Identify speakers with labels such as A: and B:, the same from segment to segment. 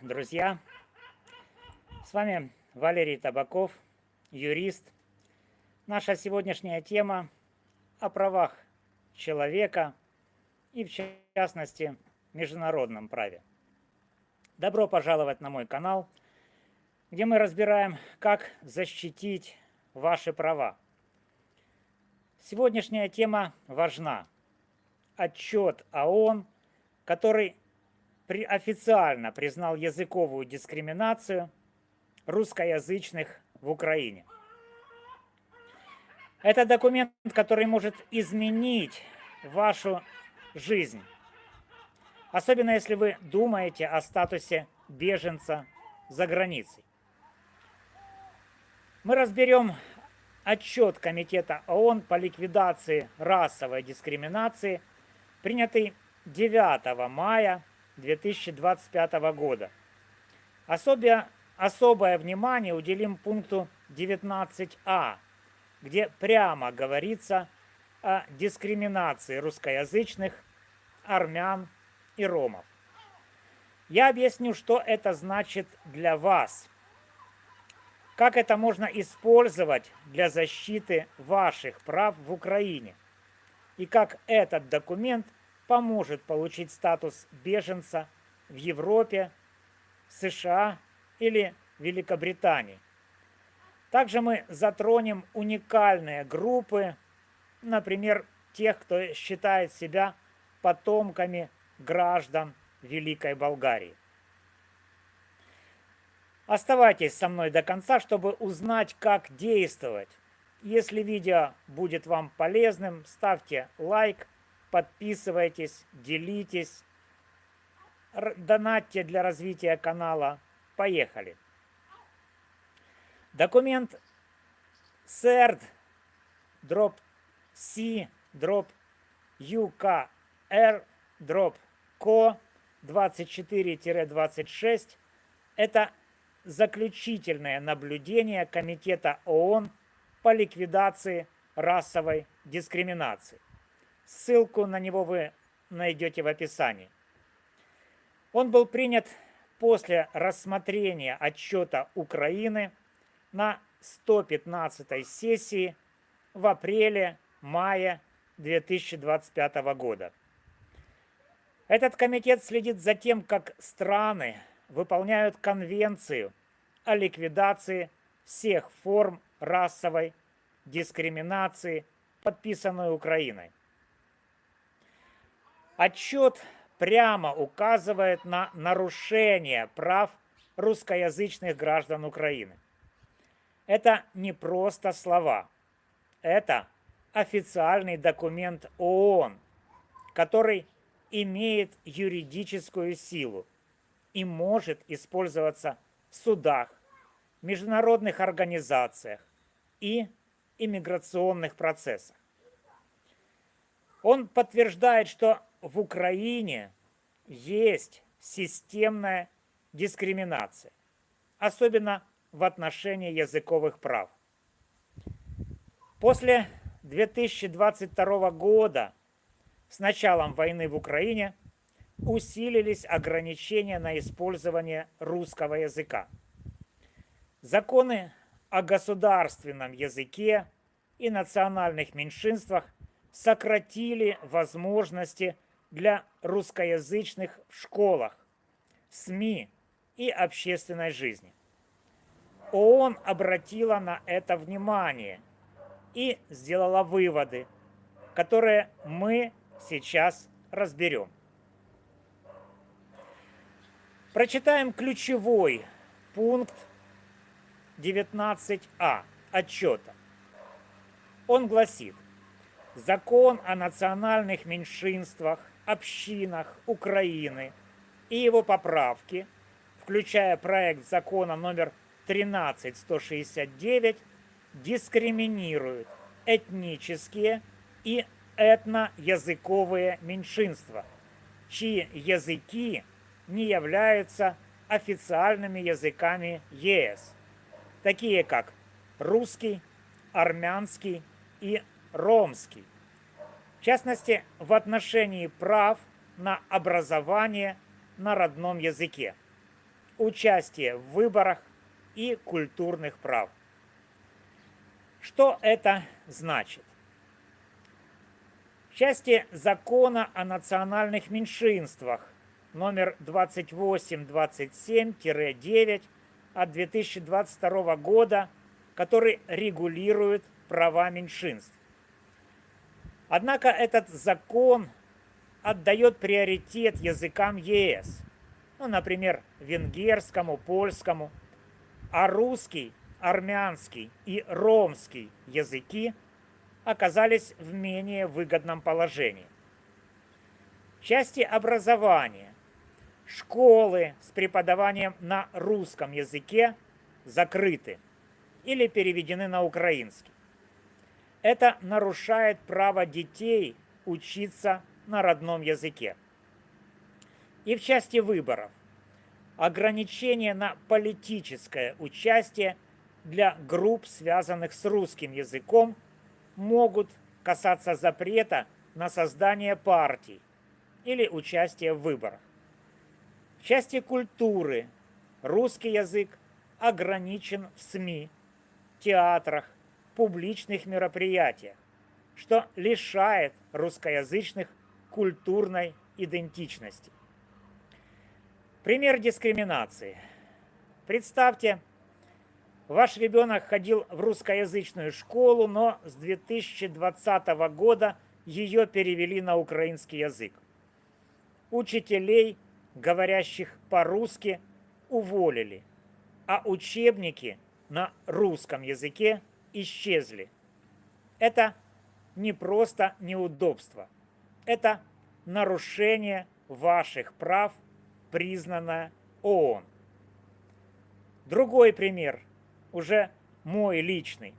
A: друзья! С вами Валерий Табаков, юрист. Наша сегодняшняя тема о правах человека и, в частности, международном праве. Добро пожаловать на мой канал, где мы разбираем, как защитить ваши права. Сегодняшняя тема важна. Отчет ООН, который официально признал языковую дискриминацию русскоязычных в Украине. Это документ, который может изменить вашу жизнь, особенно если вы думаете о статусе беженца за границей. Мы разберем отчет Комитета ООН по ликвидации расовой дискриминации, принятый 9 мая 2025 года. Особое внимание уделим пункту 19а, где прямо говорится о дискриминации русскоязычных, армян и ромов. Я объясню, что это значит для вас, как это можно использовать для защиты ваших прав в Украине, и как этот документ поможет получить статус беженца в Европе, США или Великобритании. Также мы затронем уникальные группы, например, тех, кто считает себя потомками граждан Великой Болгарии. Оставайтесь со мной до конца, чтобы узнать, как действовать. Если видео будет вам полезным, ставьте лайк, подписывайтесь, делитесь, донатьте для развития канала. Поехали! Документ CERD-C-UKR-CO 24-26 – это заключительное наблюдение Комитета ООН по ликвидации расовой дискриминации. Ссылку на него вы найдете в описании. Он был принят после рассмотрения отчета Украины на 115-й сессии в апреле-мае 2025 года. Этот комитет следит за тем, как страны выполняют Конвенцию о ликвидации всех форм расовой дискриминации, подписанную Украиной. Отчет прямо указывает на нарушение прав русскоязычных граждан Украины. Это не просто слова. Это официальный документ ООН, который имеет юридическую силу и может использоваться в судах, международных организациях и иммиграционных процессах. Он подтверждает, что в Украине есть системная дискриминация, особенно в отношении языковых прав. После 2022 года, с началом войны в Украине, усилились ограничения на использование русского языка. Законы о государственном языке и национальных меньшинствах сократили возможности для русскоязычных в школах, СМИ и общественной жизни. ООН обратила на это внимание и сделала выводы, которые мы сейчас разберем. Прочитаем ключевой пункт 19а отчета. Он гласит: Закон о национальных меньшинствах, общинах Украины и его поправки, включая проект закона номер 13169, дискриминируют этнические и этноязыковые меньшинства, чьи языки не являются официальными языками ЕС, такие как русский, армянский и ромский, в частности, в отношении прав на образование на родном языке. участие в выборах и культурных прав. Что это значит? В части закона о национальных меньшинствах номер 2827-9 от 2022 года, который регулирует права меньшинств. Однако этот закон отдает приоритет языкам ЕС, ну, например, венгерскому, польскому, а русский, армянский и ромский языки оказались в менее выгодном положении. В части образования школы с преподаванием на русском языке закрыты или переведены на украинский. Это нарушает право детей учиться на родном языке. И в части выборов ограничения на политическое участие для групп, связанных с русским языком, могут касаться запрета на создание партий или участие в выборах. В части культуры русский язык ограничен в СМИ, театрах, публичных мероприятиях, что лишает русскоязычных культурной идентичности. Пример дискриминации. Представьте, ваш ребенок ходил в русскоязычную школу, но с 2020 года ее перевели на украинский язык. Учителей, говорящих по-русски, уволили, а учебники на русском языке исчезли. Это не просто неудобство, это нарушение ваших прав, признанное ООН. Другой пример, уже мой личный.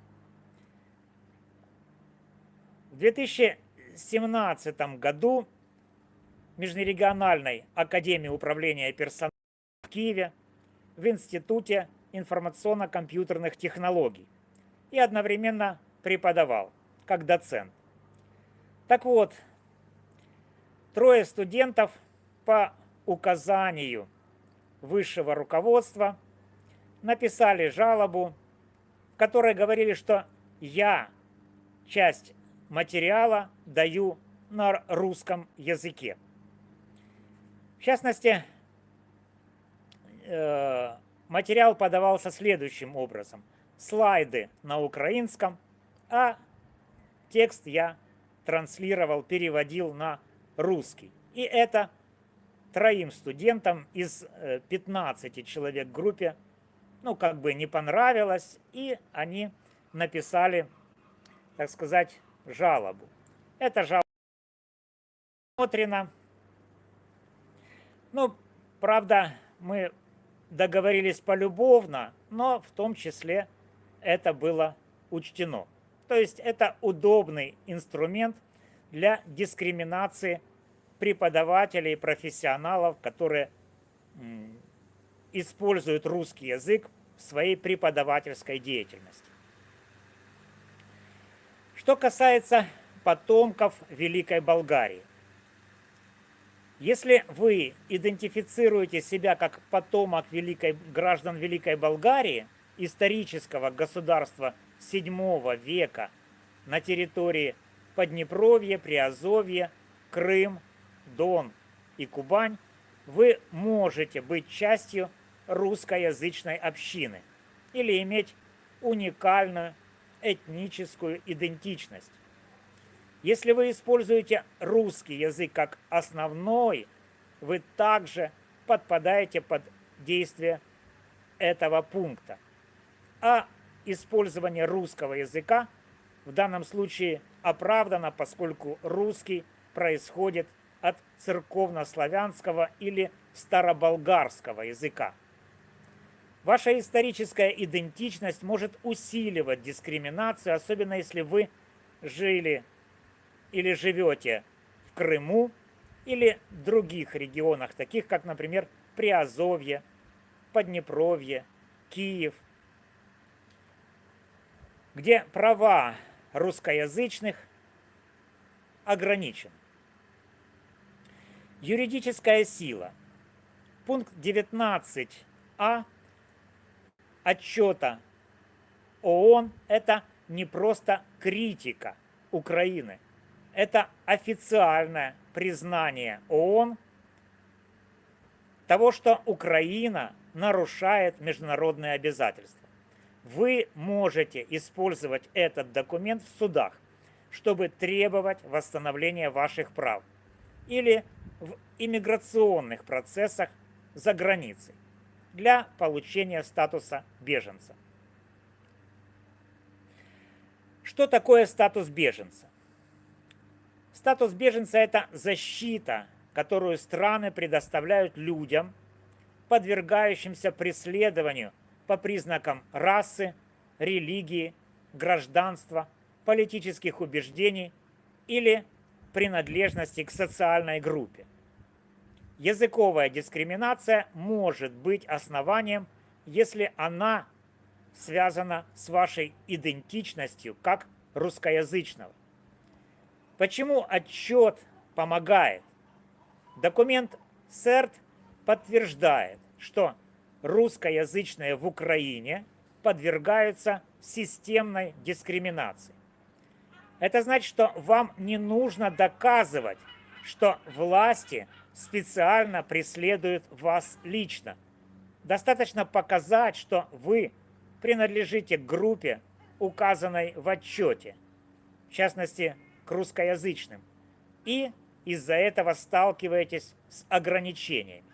A: В 2017 году в Межрегиональной академии управления персоналом в Киеве в Институте информационно-компьютерных технологий и одновременно преподавал как доцент. Так вот, 3 студентов по указанию высшего руководства написали жалобу, в которой говорили, что я часть материала даю на русском языке. В частности, материал подавался следующим образом. Слайды на украинском, а текст я транслировал, переводил на русский. И это 3 студентам из 15 человек в группе, как бы не понравилось, и они написали, так сказать, жалобу. Эта жалоба рассмотрена. Правда, мы договорились полюбовно, но в том числе это было учтено. То есть это удобный инструмент для дискриминации преподавателей и профессионалов, которые используют русский язык в своей преподавательской деятельности. Что касается потомков Великой Болгарии. Если вы идентифицируете себя как потомок граждан Великой Болгарии, исторического государства VII века на территории Поднепровья, Приазовья, Крым, Дон и Кубань, вы можете быть частью русскоязычной общины или иметь уникальную этническую идентичность. Если вы используете русский язык как основной, вы также подпадаете под действие этого пункта. А использование русского языка в данном случае оправдано, поскольку русский происходит от церковнославянского или староболгарского языка. Ваша историческая идентичность может усиливать дискриминацию, особенно если вы жили или живете в Крыму или в других регионах, таких как, например, Приазовье, Поднепровье, Киев, где права русскоязычных ограничены. Юридическая сила. Пункт 19 А отчета ООН – это не просто критика Украины, это официальное признание ООН того, что Украина нарушает международные обязательства. Вы можете использовать этот документ в судах, чтобы требовать восстановления ваших прав или в иммиграционных процессах за границей для получения статуса беженца. Что такое статус беженца? Статус беженца – это защита, которую страны предоставляют людям, подвергающимся преследованию по признакам расы, религии, гражданства, политических убеждений или принадлежности к социальной группе. Языковая дискриминация может быть основанием, если она связана с вашей идентичностью как русскоязычного. Почему отчет помогает? Документ СЭРТ подтверждает, что русскоязычные в Украине подвергаются системной дискриминации. Это значит, что вам не нужно доказывать, что власти специально преследуют вас лично. Достаточно показать, что вы принадлежите к группе, указанной в отчете, в частности, к русскоязычным, и из-за этого сталкиваетесь с ограничениями.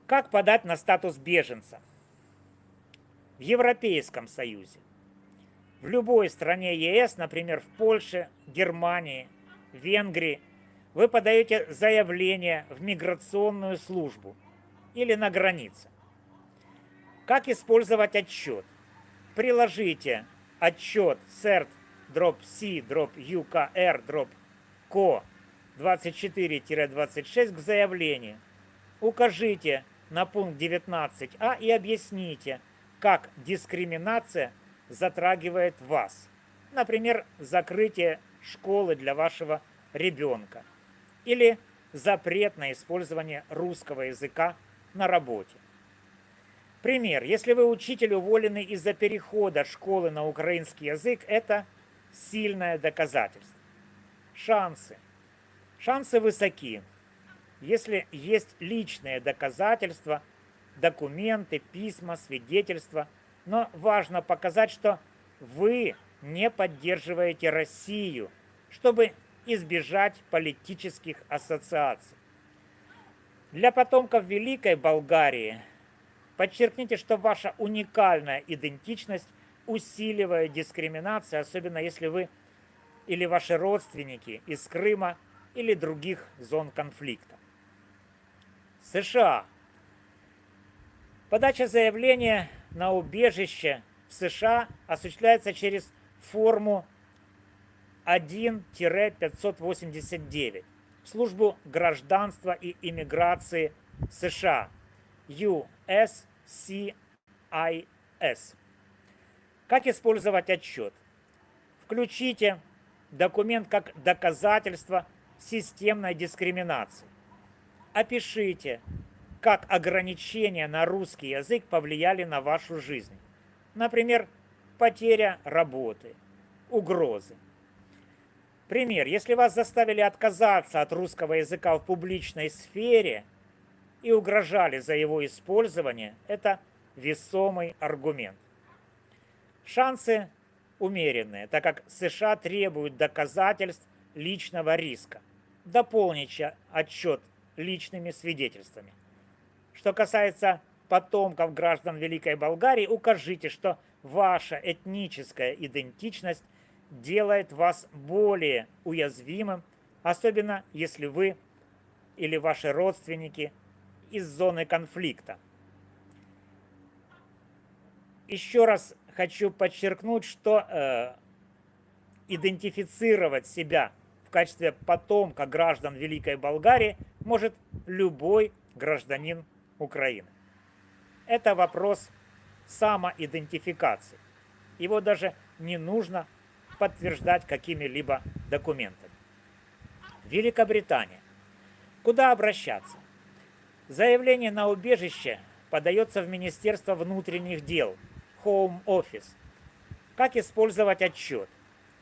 A: Как подать на статус беженца? В Европейском Союзе, в любой стране ЕС, например, в Польше, Германии, Венгрии, вы подаете заявление в миграционную службу или на границе. Как использовать отчет? Приложите отчет CERT-C-UKR-CO 24-26 к заявлению. Укажите на пункт 19а и объясните, как дискриминация затрагивает вас. Например, закрытие школы для вашего ребенка или запрет на использование русского языка на работе. Пример. Если вы учитель, уволенный из-за перехода школы на украинский язык, это сильное доказательство. Шансы. Шансы высоки. Если есть личные доказательства, документы, письма, свидетельства, но важно показать, что вы не поддерживаете Россию, чтобы избежать политических ассоциаций. Для потомков Великой Болгарии подчеркните, что ваша уникальная идентичность усиливает дискриминацию, особенно если вы или ваши родственники из Крыма или других зон конфликта. США. Подача заявления на убежище в США осуществляется через форму 1-589 в службу гражданства и иммиграции США USCIS. Как использовать отчет? Включите документ как доказательство системной дискриминации. Опишите, как ограничения на русский язык повлияли на вашу жизнь. Например, потеря работы, угрозы. Пример. Если вас заставили отказаться от русского языка в публичной сфере и угрожали за его использование, это весомый аргумент. Шансы умеренные, так как США требуют доказательств личного риска. Дополните отчет личными свидетельствами. Что касается потомков граждан Великой Болгарии, укажите, что ваша этническая идентичность делает вас более уязвимым, особенно если вы или ваши родственники из зоны конфликта. Еще раз хочу подчеркнуть, что идентифицировать себя в качестве потомка граждан Великой Болгарии может любой гражданин Украины. Это вопрос самоидентификации. Его даже не нужно подтверждать какими-либо документами. Великобритания. Куда обращаться? Заявление на убежище подается в Министерство внутренних дел, Home Office. Как использовать отчет?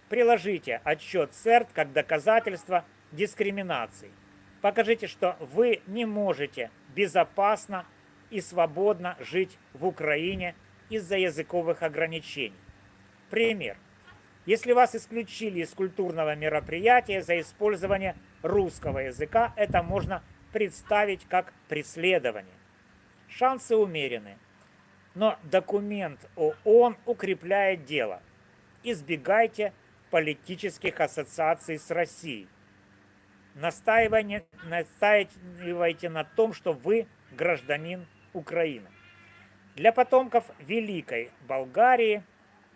A: Приложите отчет СЭРТ как доказательство дискриминации. Покажите, что вы не можете безопасно и свободно жить в Украине из-за языковых ограничений. Пример. Если вас исключили из культурного мероприятия за использование русского языка, это можно представить как преследование. Шансы умеренны, но документ ООН укрепляет дело. Избегайте политических ассоциаций с Россией. Настаивайте на том, что вы гражданин Украины. Для потомков Великой Болгарии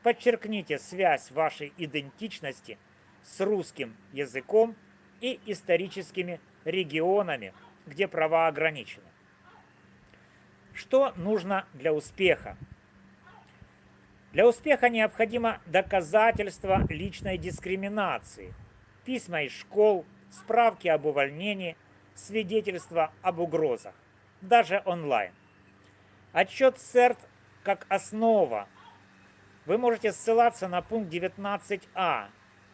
A: подчеркните связь вашей идентичности с русским языком и историческими регионами, где права ограничены. Что нужно для успеха? Для успеха необходимо доказательство личной дискриминации, письма из школ, справки об увольнении, свидетельства об угрозах, даже онлайн. Отчет СЭРТ как основа. Вы можете ссылаться на пункт 19а,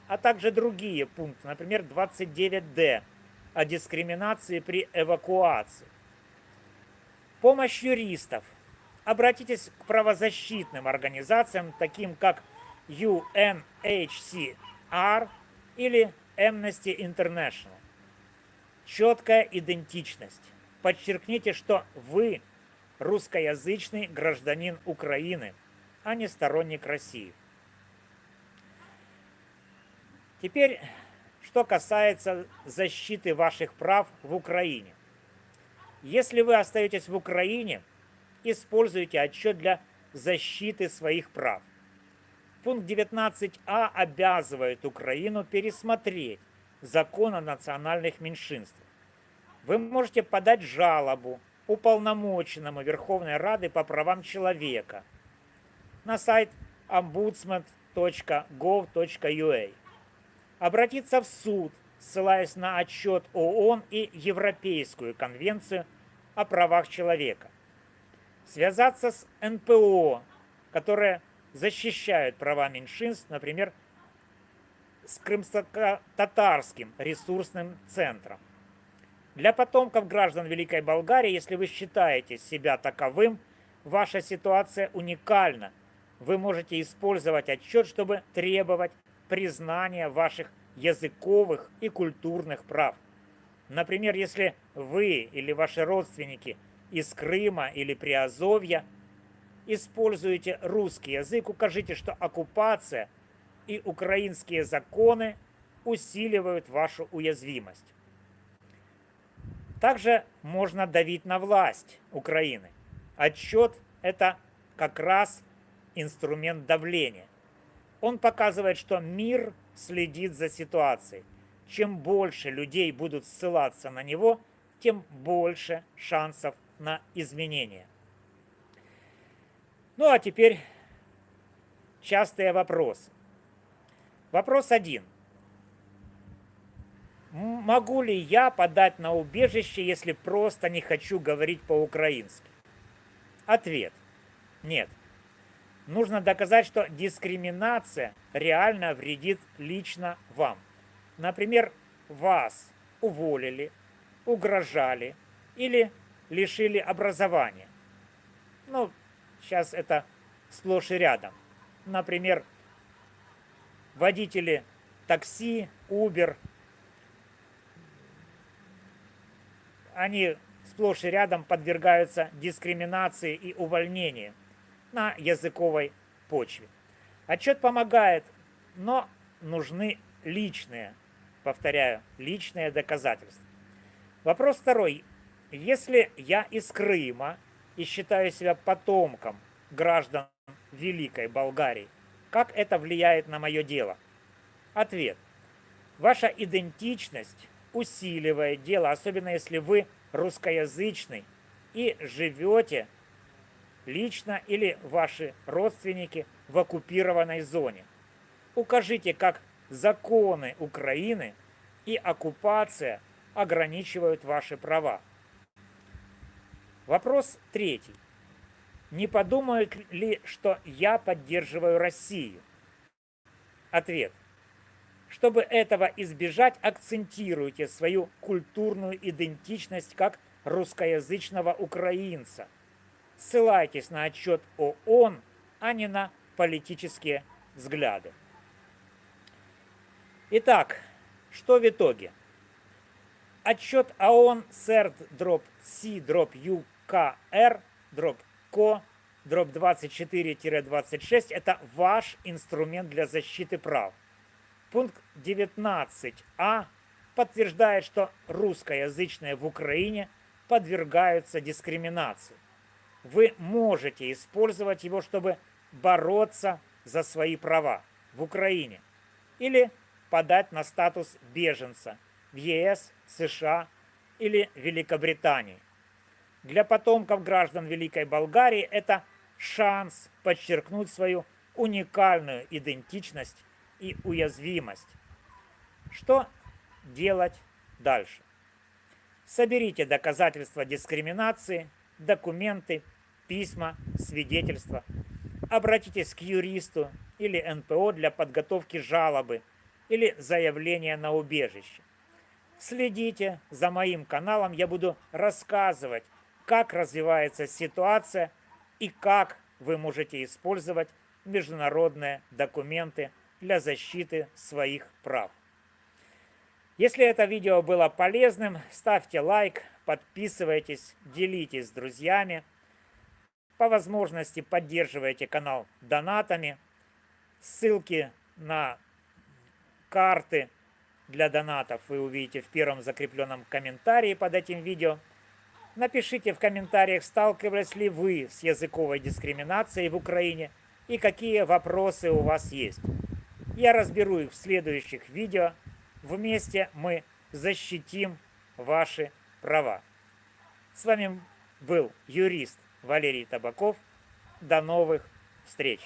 A: а также другие пункты, например, 29д о дискриминации при эвакуации. Помощь юристов. Обратитесь к правозащитным организациям, таким как UNHCR или Amnesty International. Четкая идентичность. Подчеркните, что вы русскоязычный гражданин Украины, а не сторонник России. Теперь, что касается защиты ваших прав в Украине. Если вы остаетесь в Украине, используйте отчет для защиты своих прав. Пункт 19а обязывает Украину пересмотреть закон о национальных меньшинствах. Вы можете подать жалобу уполномоченному Верховной Рады по правам человека на сайт ombudsman.gov.ua. Обратиться в суд, ссылаясь на отчет ООН и Европейскую конвенцию о правах человека. Связаться с НПО, которые защищают права меньшинств, например, с крымско-татарским ресурсным центром. Для потомков граждан Великой Болгарии, если вы считаете себя таковым, ваша ситуация уникальна. Вы можете использовать отчет, чтобы требовать признания ваших языковых и культурных прав. Например, если вы или ваши родственники из Крыма или Приазовья используете русский язык, укажите, что оккупация и украинские законы усиливают вашу уязвимость. Также можно давить на власть Украины. Отчет – это как раз инструмент давления. Он показывает, что мир следит за ситуацией. Чем больше людей будут ссылаться на него, тем больше шансов на изменения. Ну а теперь частые вопросы. Вопрос 1. Могу ли я подать на убежище, если просто не хочу говорить по-украински? Ответ. Нет. Нужно доказать, что дискриминация реально вредит лично вам. Например, вас уволили, угрожали или лишили образования. Ну, сейчас это сплошь и рядом. Например, водители такси, Uber, они сплошь и рядом подвергаются дискриминации и увольнению на языковой почве. Отчет помогает, но нужны личные, повторяю, личные доказательства. Вопрос 2. Если я из Крыма и считаю себя потомком граждан Великой Болгарии, как это влияет на мое дело? Ответ. Ваша идентичность усиливает дело, особенно если вы русскоязычный и живете лично или ваши родственники в оккупированной зоне. Укажите, как законы Украины и оккупация ограничивают ваши права. Вопрос 3. Не подумают ли, что я поддерживаю Россию? Ответ. Чтобы этого избежать, акцентируйте свою культурную идентичность как русскоязычного украинца. Ссылайтесь на отчет ООН, а не на политические взгляды. Итак, что в итоге? Отчет ООН CERT-C-UKR-CO-24-26 – это ваш инструмент для защиты прав. Пункт 19а подтверждает, что русскоязычные в Украине подвергаются дискриминации. Вы можете использовать его, чтобы бороться за свои права в Украине или подать на статус беженца в ЕС, США или Великобритании. Для потомков граждан Великой Болгарии это шанс подчеркнуть свою уникальную идентичность и уязвимость. Что делать дальше? Соберите доказательства дискриминации, документы, письма, свидетельства. Обратитесь к юристу или НПО для подготовки жалобы или заявления на убежище. Следите за моим каналом, я буду рассказывать, как развивается ситуация и как вы можете использовать международные документы для защиты своих прав. Если это видео было полезным, ставьте лайк, подписывайтесь, делитесь с друзьями. По возможности поддерживайте канал донатами. Ссылки на карты для донатов вы увидите в первом закрепленном комментарии под этим видео. Напишите в комментариях, сталкивались ли вы с языковой дискриминацией в Украине и какие вопросы у вас есть. Я разберу их в следующих видео. Вместе мы защитим ваши права. С вами был юрист Валерий Табаков. До новых встреч!